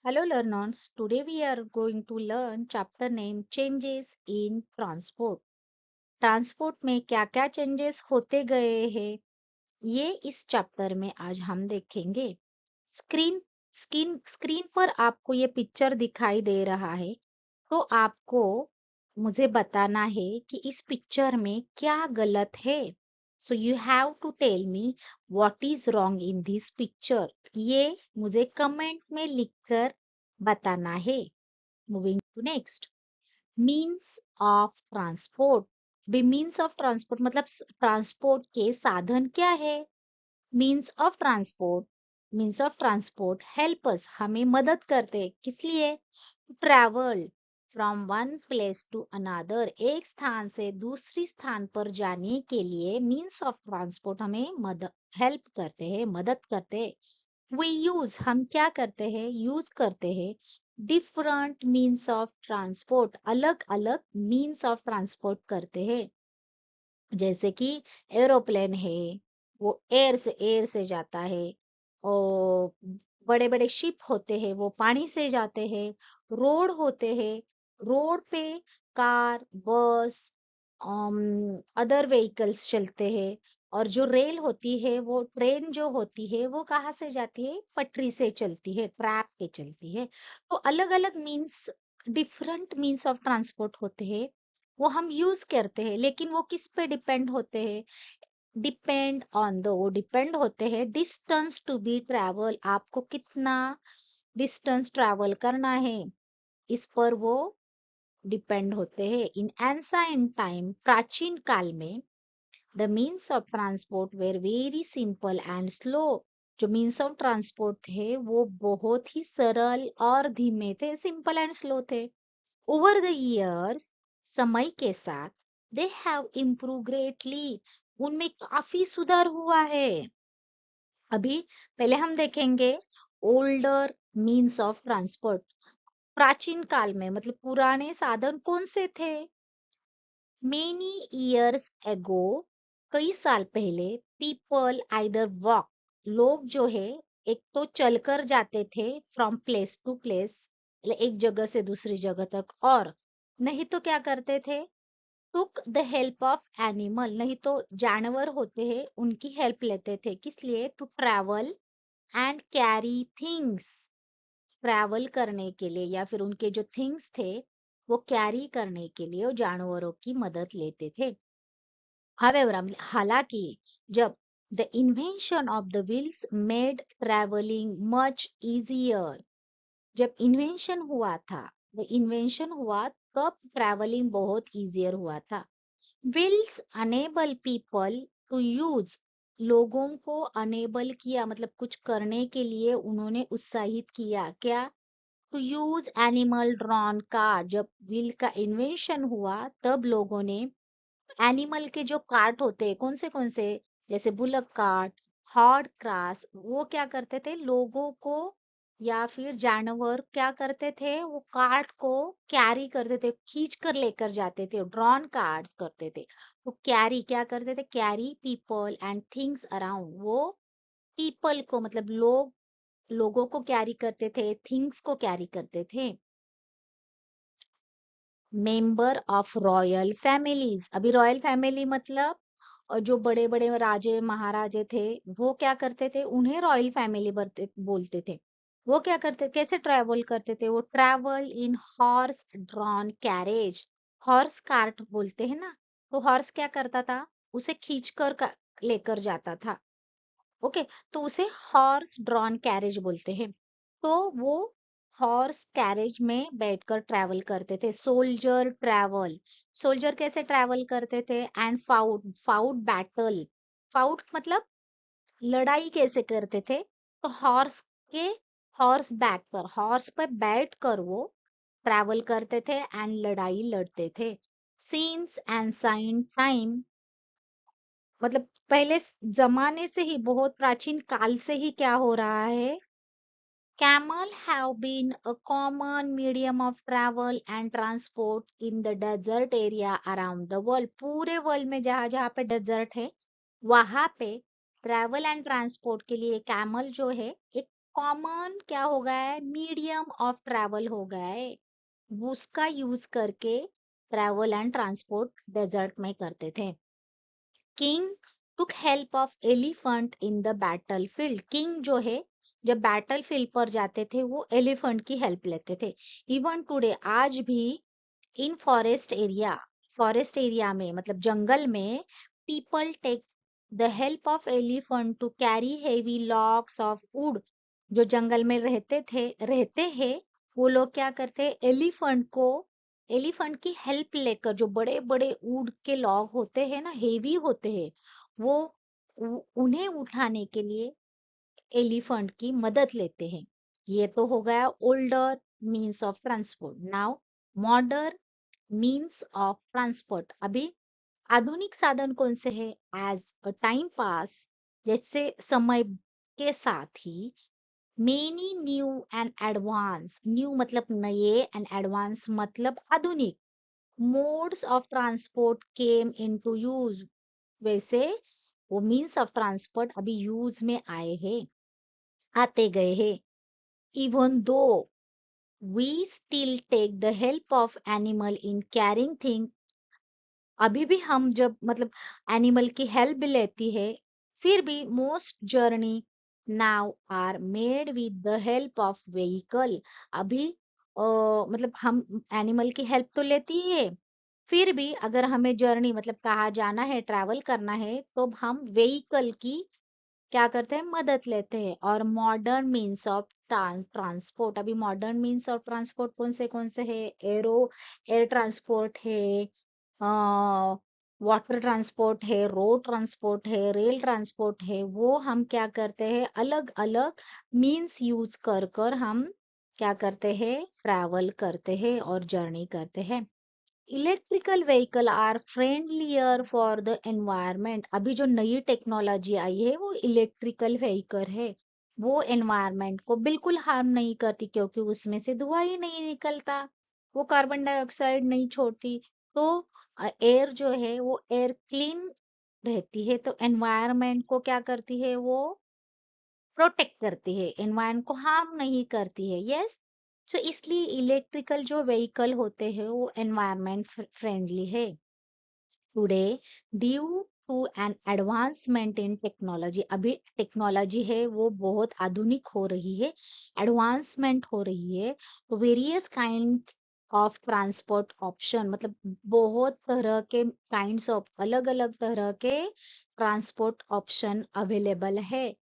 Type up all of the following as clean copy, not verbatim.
Hello learners, today we are going to learn chapter name Changes in Transport. Transport में क्या क्या changes होते गए हैं ये इस चैप्टर में आज हम देखेंगे। स्क्रीन स्क्रीन पर आपको ये पिक्चर दिखाई दे रहा है, तो आपको मुझे बताना है कि इस पिक्चर में क्या गलत है। So you have to tell me what is wrong in this picture. ये मुझे कमेंट में लिखकर बताना है। Moving to next, means of transport. भी मीन्स ऑफ ट्रांसपोर्ट मतलब ट्रांसपोर्ट के साधन क्या है। Means of transport help us, हमें मदद करते हैं, किस लिए। Travel from one place to another, एक स्थान से दूसरी स्थान पर जाने के लिए मीन्स ऑफ ट्रांसपोर्ट हमें हेल्प करते हैं, मदद करते हैं। वी यूज, हम क्या करते हैं, यूज करते हैं डिफरेंट मीन्स ऑफ ट्रांसपोर्ट, अलग अलग मीन्स ऑफ ट्रांसपोर्ट करते हैं। जैसे कि एरोप्लेन है, वो एयर से जाता है। और बड़े बड़े शिप होते हैं, वो पानी से जाते हैं। रोड होते हैं, रोड पे कार, बस, अदर व्हीकल्स चलते हैं। और जो रेल होती है, वो ट्रेन जो होती है, वो कहाँ से जाती है, पटरी से चलती है, ट्रैक पे चलती है। तो अलग अलग means, different means of transport होते हैं, वो हम यूज करते हैं। लेकिन वो किस पे डिपेंड होते हैं, वो डिपेंड होते हैं डिस्टेंस टू बी ट्रैवल, आपको कितना डिस्टेंस ट्रैवल करना है, इस पर वो डिपेंड होते हैं। इन एंसाइंट टाइम, प्राचीन काल में, the means of transport were very simple and slow. जो मीन्स ऑफ ट्रांसपोर्ट थे वो बहुत ही सरल और धीमे थे, सिंपल एंड स्लो थे। ओवर द ईयर्स, समय के साथ, दे हैव इम्प्रूव ग्रेटली, उनमें काफी सुधार हुआ है। अभी पहले हम देखेंगे ओल्डर मीन्स ऑफ ट्रांसपोर्ट। प्राचीन काल में मतलब पुराने साधन कौन से थे। मेनी इयर्स एगो, कई साल पहले, पीपल आइदर वॉक, लोग जो है एक तो चलकर जाते थे फ्रॉम प्लेस टू प्लेस, एक जगह से दूसरी जगह तक, और नहीं तो क्या करते थे, took the help of animal, नहीं तो जानवर होते हैं उनकी हेल्प लेते थे, किस लिए, to travel and carry things, travel करने के लिए, या फिर उनके जो थिंग्स थे वो कैरी करने के लिए वो जानवरों की मदद लेते थे। However, हालांकि जब the invention of the wheels made travelling much easier, जब इन्वेंशन हुआ था, द इन्वेंशन हुआ तब ट्रैवलिंग बहुत इजियर हुआ था। Wheels enable people to use, लोगों को अनेबल किया मतलब कुछ करने के लिए उन्होंने उत्साहित किया, क्या, to use animal drawn cart. जब व्हील का इन्वेंशन हुआ तब लोगों ने एनिमल के जो कार्ट होते हैं, कौन से, जैसे बुलक कार्ट, हॉर्स क्रास, वो क्या करते थे, लोगों को या फिर जानवर क्या करते थे, वो कार्ट को कैरी करते थे, खींच कर लेकर जाते थे, ड्रॉन कार्ट्स करते थे। तो कैरी क्या करते थे, carry people and things around, वो पीपल को मतलब लोगों को कैरी करते थे, थिंग्स को कैरी करते थे। मेंबर ऑफ रॉयल फैमिलीज, अभी रॉयल फैमिली मतलब जो बड़े बड़े राजे महाराजे थे, वो क्या करते थे, उन्हें रॉयल फैमिली बोलते थे। वो क्या करते, कैसे ट्रैवल करते थे, वो travel in horse drawn carriage, horse cart बोलते हैं ना। तो हॉर्स क्या करता था, उसे लेकर जाता था। ओके, तो उसे हॉर्स ड्रॉन कैरेज बोलते हैं। तो वो हॉर्स कैरेज में बैठकर ट्रैवल करते थे। सोल्जर ट्रैवल, सोल्जर कैसे ट्रैवल करते थे, and fought, fought battle, fought मतलब लड़ाई कैसे करते थे, तो के हॉर्स बैक पर, हॉर्स पर बैठ कर वो ट्रैवल करते थे एंड लड़ाई लड़ते थे। सीन्स एंड साइन टाइम, मतलब पहले जमाने से ही, बहुत प्राचीन काल से ही क्या हो रहा है, camel have been a common medium of travel and transport in the desert area around the world, पूरे वर्ल्ड में जहां जहां पे डेजर्ट है वहां पे ट्रैवल एंड ट्रांसपोर्ट के लिए कैमल जो है एक कॉमन क्या हो गया है, मीडियम ऑफ ट्रैवल हो गया है। उसका यूज करके ट्रैवल एंड ट्रांसपोर्ट डेजर्ट में करते थे। King took help of elephant in the battle field. King जो है जब बैटल फील्ड पर जाते थे वो एलिफेंट की हेल्प लेते थे। इवन टुडे आज भी इन फॉरेस्ट एरिया में मतलब जंगल में people take the help of elephant to carry heavy logs of wood. जो जंगल में रहते हैं वो लोग क्या करते हैं, एलिफेंट की हेल्प लेकर जो बड़े बड़े वुड के लॉग होते हैं ना, हेवी होते हैं, वो उन्हें उठाने के लिए एलिफेंट की मदद लेते हैं। ये तो हो गया older means of transport. Now modern means of transport. अभी आधुनिक साधन कौन से हैं? एज अ टाइम पास, जैसे समय के साथ ही many new and advance, new मतलब नए एंड एडवांस मतलब आधुनिक modes of transport came into use. वैसे वो मीन्स ऑफ ट्रांसपोर्ट अभी यूज में आए हैं, आते गए हैं। Even though we still take the help of animal in carrying thing, अभी भी हम जब मतलब एनिमल की हेल्प भी लेती है, फिर भी most journey now are made with the help of vehicle. अभी मतलब हम एनिमल की हेल्प तो लेती है, फिर भी अगर हमें जर्नी मतलब कहाँ जाना है, ट्रैवल करना है, तो हम व्हीकल की क्या करते हैं, मदद लेते हैं। और मॉडर्न मीन्स ऑफ ट्रांसपोर्ट, अभी मॉडर्न मीन्स ऑफ ट्रांसपोर्ट कौन से है, एयर ट्रांसपोर्ट है, वाटर ट्रांसपोर्ट है, रोड ट्रांसपोर्ट है, रेल ट्रांसपोर्ट है। वो हम क्या करते हैं, अलग अलग मीन्स यूज कर कर हम क्या करते हैं, ट्रैवल करते हैं और जर्नी करते हैं। Electrical vehicle are friendlier for the environment. अभी जो नई टेक्नोलॉजी आई है वो इलेक्ट्रिकल व्हीकल है, वो एनवायरमेंट को बिल्कुल हार्म नहीं करती क्योंकि उसमें से धुआं ही नहीं निकलता, वो कार्बन डाइऑक्साइड नहीं छोड़ती। तो एयर जो है वो एयर क्लीन रहती है, तो एनवायरमेंट को क्या करती है, वो प्रोटेक्ट करती है, एनवायरमेंट को हार्म नहीं करती है। यस, तो इसलिए इलेक्ट्रिकल जो व्हीकल होते हैं वो एनवायरमेंट फ्रेंडली है। Today due to an advancement in technology, अभी टेक्नोलॉजी है वो बहुत आधुनिक हो रही है, एडवांसमेंट हो रही है, तो various kind of transport option मतलब बहुत तरह के काइंड्स ऑफ अलग अलग तरह के ट्रांसपोर्ट ऑप्शन अवेलेबल है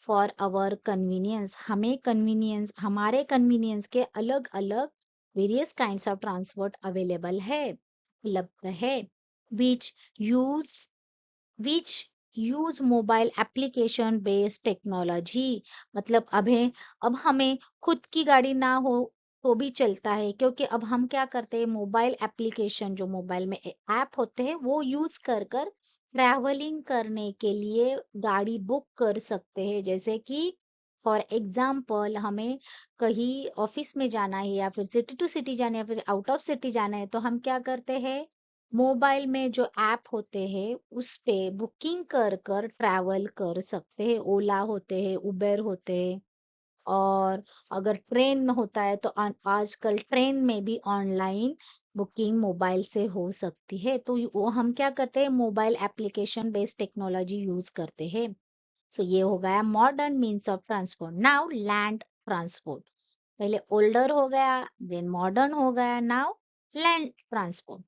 फॉर आवर कन्वीनियंस। हमें कन्वीनियंस, हमारे कन्वीनियंस के अलग अलग various kinds of transport available है, उपलब्ध है। which use which use mobile application based technology. मतलब अब हमें खुद की गाड़ी ना हो तो भी चलता है, क्योंकि अब हम क्या करते हैं, मोबाइल एप्लीकेशन जो मोबाइल में ऐप होते हैं वो यूज कर कर ट्रैवलिंग करने के लिए गाड़ी बुक कर सकते हैं। जैसे कि फॉर एग्जाम्पल हमें कहीं ऑफिस में जाना है या फिर सिटी टू सिटी जाना है या फिर आउट ऑफ सिटी जाना है, तो हम क्या करते हैं, मोबाइल में जो ऐप होते हैं उस पे बुकिंग कर कर ट्रैवल कर सकते हैं। ओला होते हैं, उबेर होते हैं। और अगर ट्रेन में होता है तो आजकल ट्रेन में भी ऑनलाइन बुकिंग मोबाइल से हो सकती है। तो वो हम क्या करते हैं, mobile application based technology use करते हैं। सो ये हो गया modern means of transport. Now land transport, पहले ओल्डर हो गया, देन मॉडर्न हो गया, now land transport.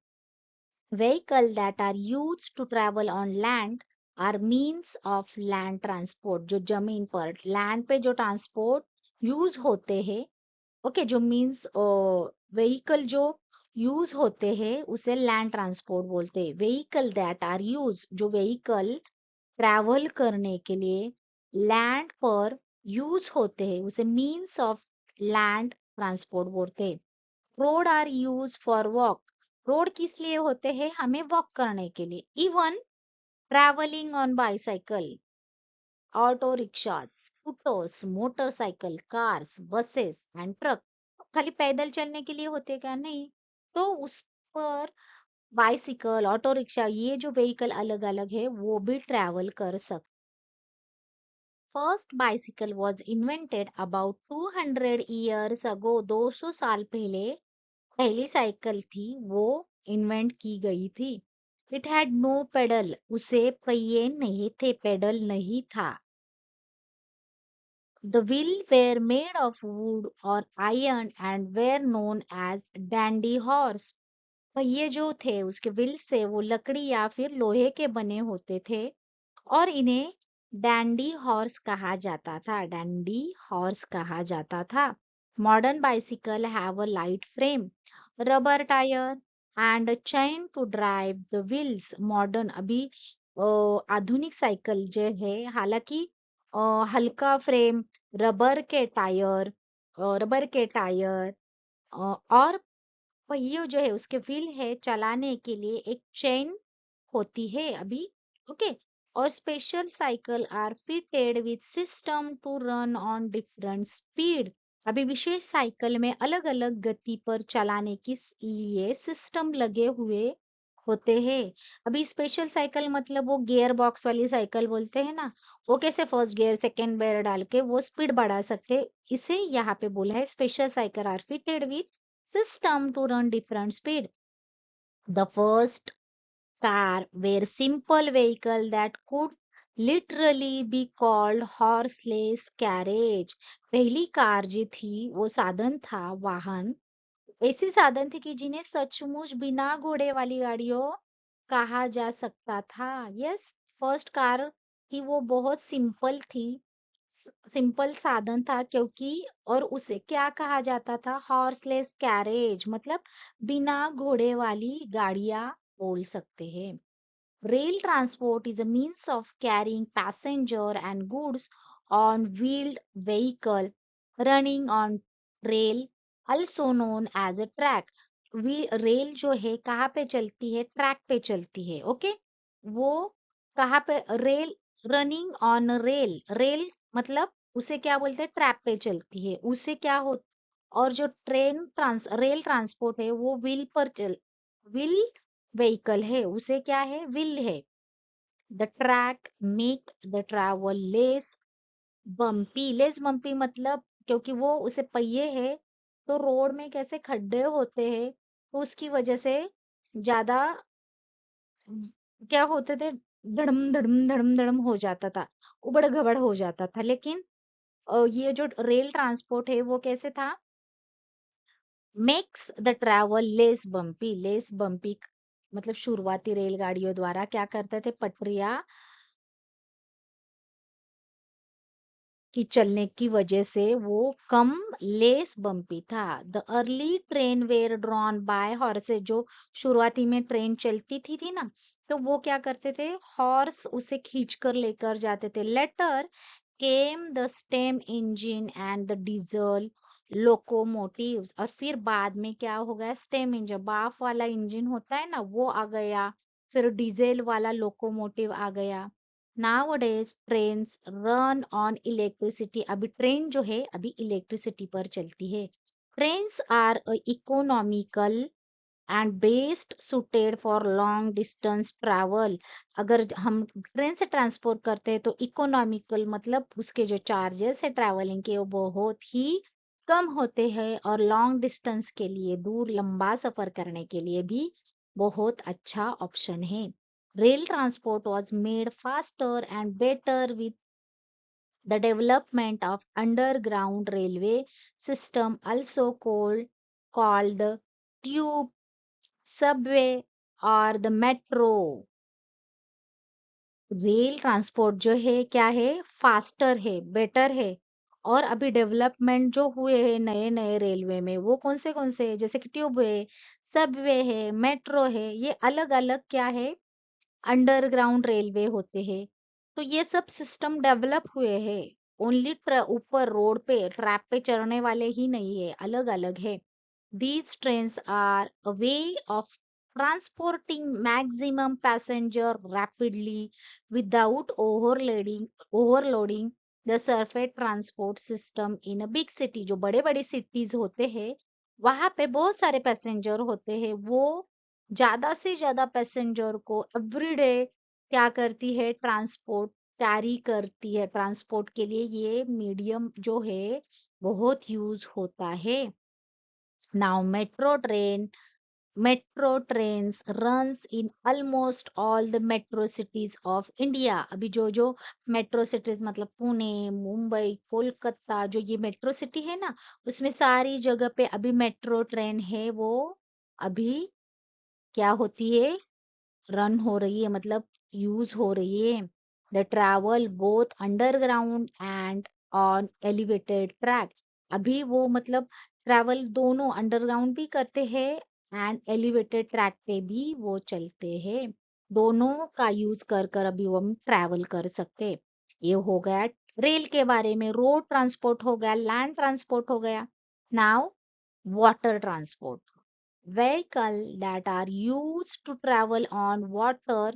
Vehicle that are used to travel on land are means of land transport। जो जमीन पर लैंड पे जो ट्रांसपोर्ट यूज होते हैं, ओके, जो मीन्स व्हीकल जो यूज होते हैं उसे लैंड ट्रांसपोर्ट बोलते हैं। व्हीकल दैट आर यूज, जो व्हीकल ट्रैवल करने के लिए लैंड पर यूज होते हैं उसे मीन्स ऑफ लैंड ट्रांसपोर्ट बोलते हैं। Road are use for walk, road किस लिए होते हैं, हमें वॉक करने के लिए। Even travelling on bicycle, auto rickshaw, scooters, motorcycle, cars, buses and truck, खाली पैदल चलने के लिए होते क्या, नहीं, तो उस पर बाइसिकल, ऑटो रिक्शा, ये जो व्हीकल अलग अलग है वो भी ट्रैवल कर सकते। First bicycle was invented about 200 years ago, 200 साल पहले पहली साइकिल थी वो इन्वेंट की गई थी। इट हैड नो पेडल, उसे पहिए नहीं थे, पेडल नहीं था। The wheel were made of wood or iron and were known as dandy horse. पहिए जो थे उसके व्हील से वो लकड़ी या फिर लोहे के बने होते थे और इन्हें डैंडी हॉर्स कहा जाता था, डैंडी हॉर्स कहा जाता था। Modern bicycle have a light frame, rubber tyre and chain to drive the wheels. Modern अभी आधुनिक साइकिल जो है, हालांकि हल्का फ्रेम, रबर के टायर, रबर के टायर, और पहिए जो है उसके व्हील है, चलाने के लिए एक चेन होती है अभी। ओके। और special cycle are fitted with system to run on different speed. अभी विशेष साइकिल में अलग अलग गति पर चलाने के लिए सिस्टम लगे हुए होते हैं। अभी स्पेशल साइकिल मतलब वो गियर बॉक्स वाली साइकिल बोलते हैं ना, वो कैसे फर्स्ट गियर सेकंड गियर डाल के वो स्पीड बढ़ा सकते, इसे यहाँ पे बोला है special cycle are fitted with system to run different speed. The first car were simple vehicle that could literally be called horseless carriage. पहली कार जो थी वो साधन था, वाहन, ऐसी साधन थी कि जिन्हें सचमुच बिना घोड़े वाली गाड़ियों कहा जा सकता था। यस, फर्स्ट कार की वो बहुत सिंपल थी, सिंपल साधन था, क्योंकि और उसे क्या कहा जाता था, हॉर्सलेस कैरेज, मतलब बिना घोड़े वाली गाड़ियां बोल सकते हैं। Rail transport is a means of carrying passenger and goods on wheeled vehicle running on rail, also known as a track. Rail जो है कहाँ पे चलती है, ट्रैक पे चलती है। ओके, वो कहाँ पे, rail, running on rail, rail मतलब उसे क्या बोलते हैं, ट्रैक पे चलती है, उसे क्या हो। और जो रेल ट्रांसपोर्ट है वो व्हील व्हीकल है, उसे क्या है, व्हील है। The track make the travel less bumpy मतलब क्योंकि वो उसे पहिए है, तो रोड में कैसे खड्डे होते हैं, तो उसकी वजह से ज्यादा क्या होते थे, धड़म धड़म धड़म धड़म हो जाता था, उबड़ घबड़ हो जाता था। लेकिन ये जो रेल ट्रांसपोर्ट है वो कैसे था, makes the travel less bumpy मतलब शुरुआती रेलगाड़ियों द्वारा क्या करते थे, पटरियां की चलने की वजह से वो कम लेस बम्पी था। The early train were drawn by horses, जो शुरुआती में ट्रेन चलती थी ना, तो वो क्या करते थे, हॉर्स उसे खींच कर लेकर जाते थे। Later came the steam engine and the diesel locomotives, और फिर बाद में क्या हो गया, स्टेम इंजन, बाफ वाला इंजन होता है ना, वो आ गया, फिर डीजल वाला लोकोमोटिव आ गया। Nowadays trains run on electricity, अभी ट्रेन जो है अभी इलेक्ट्रिसिटी पर चलती है। Trains are economical and best suited for long distance travel. अगर हम ट्रेन से ट्रांसपोर्ट करते हैं तो इकोनॉमिकल मतलब उसके जो चार्जेस है ट्रैवलिंग के वो बहुत ही कम होते हैं, और लॉन्ग डिस्टेंस के लिए, दूर लंबा सफर करने के लिए भी बहुत अच्छा ऑप्शन है। Rail transport was made faster and better with the development of underground railway system, also called the tube, subway or the metro. Rail transport जो है क्या है, फास्टर है, बेटर है, और अभी डेवलपमेंट जो हुए हैं नए नए रेलवे में, वो कौन से है, जैसे कि ट्यूब है, सबवे है, मेट्रो है, ये अलग अलग क्या है, अंडरग्राउंड रेलवे होते हैं। तो ये सब सिस्टम डेवलप हुए हैं, ओनली ऊपर रोड पे ट्रैक पे चढ़ने वाले ही नहीं है, अलग अलग है। These trains are a way of transporting maximum passenger rapidly without overloading the surface transport system in a big city। जो बड़े बड़े cities होते हैं वहां पे बहुत सारे पैसेंजर होते हैं, वो ज्यादा से ज्यादा पैसेंजर को एवरीडे क्या करती है, ट्रांसपोर्ट कैरी करती है, ट्रांसपोर्ट के लिए ये मीडियम जो है बहुत यूज होता है। Now metro trains runs in almost all the metro cities of India. अभी जो जो मेट्रो सिटीज मतलब पुणे, मुंबई, कोलकाता, जो ये मेट्रो सिटी है ना, उसमें सारी जगह पे अभी मेट्रो ट्रेन है, वो अभी क्या होती है, रन हो रही है, मतलब यूज हो रही है। The travel both underground and on elevated track. अभी वो मतलब ट्रैवल दोनों अंडरग्राउंड भी करते हैं एंड एलिवेटेड ट्रैक पे भी वो चलते हैं। दोनों का यूज कर कर अभी वो हम ट्रैवल कर सकते हैं। ये हो गया रेल के बारे में। रोड ट्रांसपोर्ट हो गया, लैंड ट्रांसपोर्ट हो गया। Now water transport. Vehicle that are used to travel on water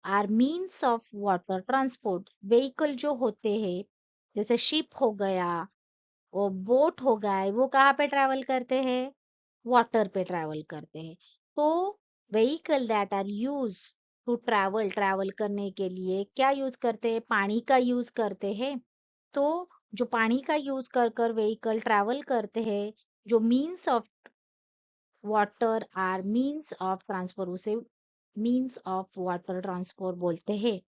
are means of water transport। Vehicle जो होते हैं जैसे शिप हो गया, वो बोट हो गया, वो कहाँ पे ट्रैवल करते हैं, वाटर पे ट्रैवल करते हैं। तो vehicle that are use to travel करने के लिए क्या यूज करते हैं, पानी का यूज करते हैं। तो जो पानी का यूज कर कर व्हीकल ट्रैवल करते हैं, जो means of water are means of transport, उसे मीन्स ऑफ वाटर ट्रांसपोर्ट बोलते हैं।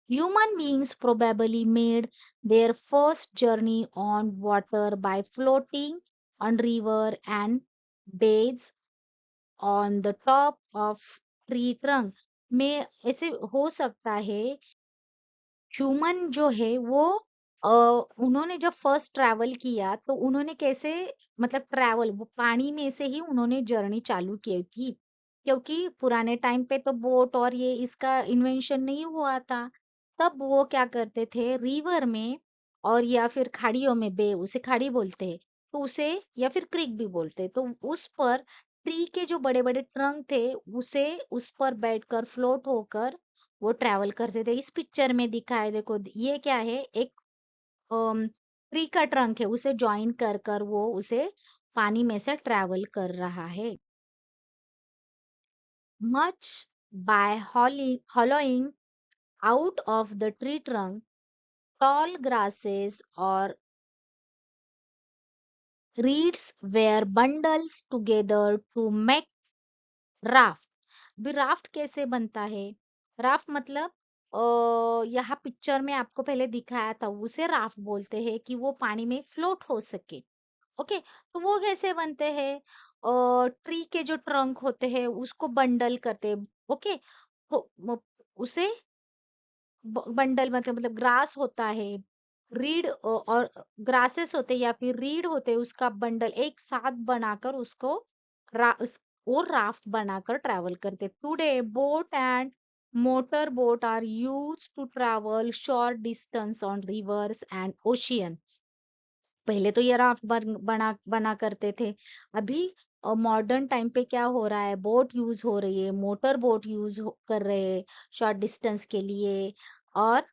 Human beings probably made their first journey on water by floating on river and beds on the top of tree trunk. में ऐसे हो सकता है human जो है वो अ, उन्होंने जब फर्स्ट ट्रैवल किया तो उन्होंने कैसे, मतलब ट्रैवल वो पानी में से ही उन्होंने जर्नी चालू की थी, क्योंकि पुराने टाइम पे तो बोट और ये इसका इन्वेंशन नहीं हुआ था। तब वो क्या करते थे, रिवर में और या फिर खाड़ियों में, बे उसे खाड़ी बोलते हैं, तो उसे या फिर क्रिक भी बोलते हैं, तो उस पर ट्री के जो बड़े बड़े ट्रंक थे उसे उस पर बैठकर फ्लोट होकर वो ट्रैवल करते थे। इस पिक्चर में दिखा है, देखो ये क्या है, एक ट्री का ट्रंक है, उसे ज्वाइन कर कर वो उसे पानी में से ट्रैवल कर रहा है। Much by hollowing out of the tree trunk, tall grasses or reeds were bundles together to make raft। भी राफ्ट कैसे बनता है, राफ्ट मतलब यहाँ पिक्चर में आपको पहले दिखाया था, उसे राफ्ट बोलते हैं कि वो पानी में फ्लोट हो सके। ओके, तो वो कैसे बनते हैं, ट्री के जो ट्रंक होते हैं उसको बंडल करते हैं। ओके, उसे बंडल मतलब ग्रास होता है, रीड और ग्रासेस होते हैं या फिर रीड होते हैं, उसका बंडल एक साथ बनाकर उसको और राफ्ट बनाकर ट्रैवल करते। Today boat and motor boat are use to travel short distance on rivers and ocean. पहले तो ये राफ्ट बना करते थे। अभी मॉडर्न टाइम पे क्या हो रहा है, बोट यूज हो रही है, मोटर बोट कर रहे हैं शॉर्ट डिस्टेंस के लिए। और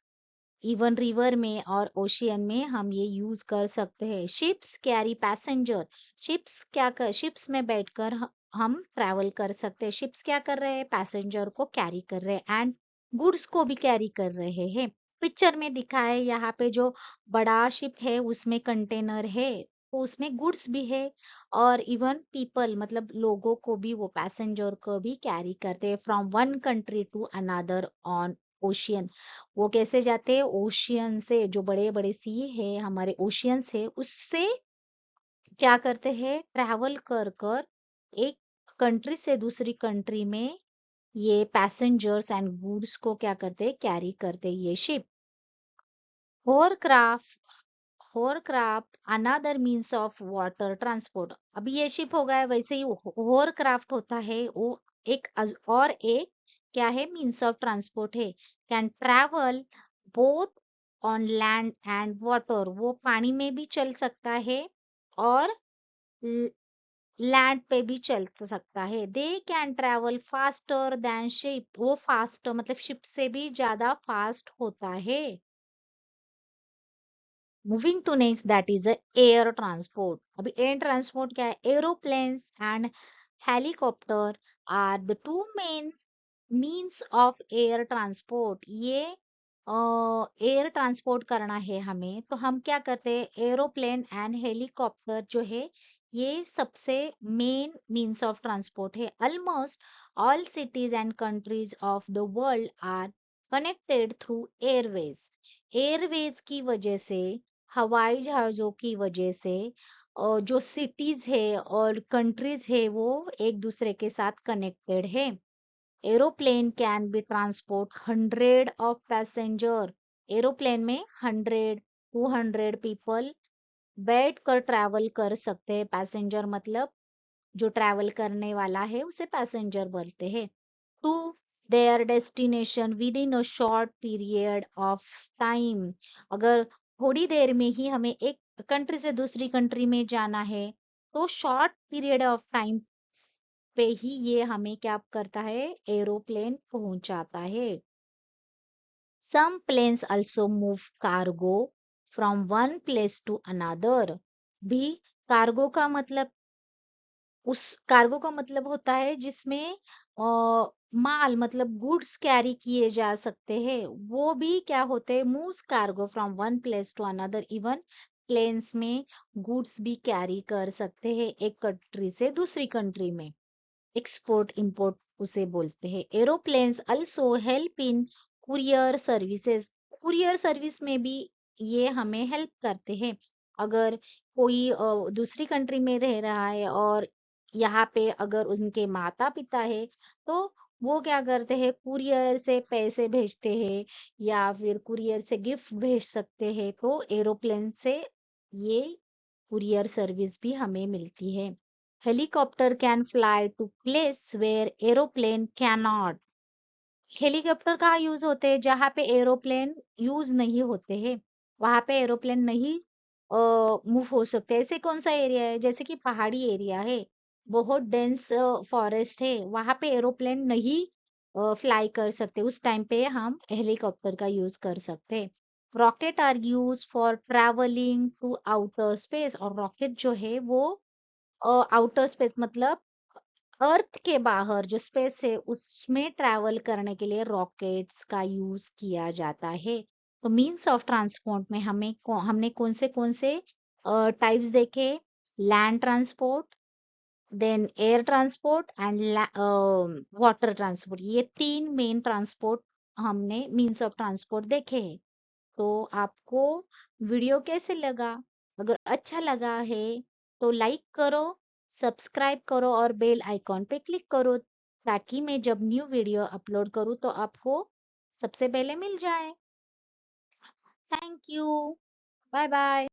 इवन रिवर में और ओशियन में हम ये यूज कर सकते हैं। Ships carry passenger. शिप्स में बैठकर हम ट्रैवल कर सकते हैं। शिप्स क्या कर रहे हैं, पैसेंजर को कैरी कर रहे हैं एंड गुड्स को भी कैरी कर रहे हैं। पिक्चर में दिखा है यहाँ पे जो बड़ा शिप है उसमें कंटेनर है, तो उसमें गुड्स भी है और इवन पीपल मतलब लोगों को भी, वो पैसेंजर को भी कैरी करते हैं from one country to another on ocean. वो कैसे जाते हैं, ओशियन से, जो बड़े बड़े सी है हमारे ओशियन से, उससे क्या करते हैं, ट्रैवल कर कर एक कंट्री से दूसरी कंट्री में ये पैसेंजर्स एंड गुड्स को क्या करते हैं, कैरी करते हैं ये ship. Hovercraft hovercraft another means of water transport. अभी ये शिप हो गया, वैसे ही होरक्राफ्ट होता है, वो और एक क्या है, मीन्स ऑफ ट्रांसपोर्ट है। Can travel both on land and water, वो पानी में भी चल सकता है और लैंड पे भी चल सकता है। They can travel faster than ship, वो फास्ट मतलब शिप से भी ज्यादा फास्ट होता है। Moving to next, that is air transport. अभी एयर ट्रांसपोर्ट क्या है, aeroplanes and helicopter are the two main means of air transport. ये एयर ट्रांसपोर्ट करना है हमें, तो हम क्या करते हैं, एरोप्लेन एंड हेलीकॉप्टर जो है ये सबसे मेन मीन्स ऑफ ट्रांसपोर्ट है। Almost all cities and countries of the world are connected through airways. Airways की वजह से, हवाई जहाजों की वजह से जो सिटीज है और कंट्रीज है वो एक दूसरे के साथ कनेक्टेड है। Aeroplane can be transport 100 of passenger. Aeroplane में 100 200 पीपल बैठ कर ट्रैवल कर सकते हैं। पैसेंजर मतलब जो ट्रैवल करने वाला है उसे पैसेंजर बोलते हैं। To their destination within a short period of time. अगर थोड़ी देर में ही हमें एक कंट्री से दूसरी कंट्री में जाना है तो शॉर्ट पीरियड ऑफ टाइम पे ही ये हमें क्या करता है, एरोप्लेन पहुंचाता है। Some planes also move cargo from one place to another. भी कार्गो का मतलब, उस कार्गो का मतलब होता है जिसमें माल मतलब गुड्स कैरी किए जा सकते हैं, वो भी क्या होते हैं, moves cargo from one place to another. Even planes में गुड्स भी कैरी कर सकते हैं एक कंट्री से दूसरी कंट्री में। एक्सपोर्ट इंपोर्ट उसे बोलते हैं। Aeroplanes also help in courier services. Courier service में भी ये हमें हेल्प करते हैं। अगर कोई दूसरी कंट्री में रह रहा है और यहाँ पे अगर उनके माता पिता है तो वो क्या करते हैं, कुरियर से पैसे भेजते हैं या फिर कुरियर से गिफ्ट भेज सकते हैं। तो एरोप्लेन से ये कुरियर सर्विस भी हमें मिलती है। Helicopter can fly to place where aeroplane can not. Helicopter कहाँ यूज होते हैं, जहाँ पे एरोप्लेन यूज नहीं होते हैं, वहां पे एरोप्लेन नहीं मूव हो सकते। ऐसे कौन सा एरिया है, जैसे कि पहाड़ी एरिया है, बहुत डेंस फॉरेस्ट है, वहां पे एरोप्लेन नहीं फ्लाई कर सकते, उस टाइम पे हम हेलीकॉप्टर का यूज कर सकते हैं। Rocket are use for travelling to outer space. और रॉकेट जो है वो आउटर स्पेस मतलब अर्थ के बाहर जो स्पेस है उसमें ट्रैवल करने के लिए रॉकेट्स का यूज किया जाता है। तो मीन्स ऑफ ट्रांसपोर्ट में हमने कौन से टाइप्स देखे, land transport, then air transport and water transport. ये तीन मेन ट्रांसपोर्ट हमने मीन्स ऑफ ट्रांसपोर्ट देखे हैं। तो आपको वीडियो कैसे लगा? अगर अच्छा लगा है तो लाइक करो, सब्सक्राइब करो और बेल आइकॉन पे क्लिक करो ताकि मैं जब न्यू वीडियो अपलोड करूँ तो आपको सबसे पहले मिल जाए। Thank you. Bye bye.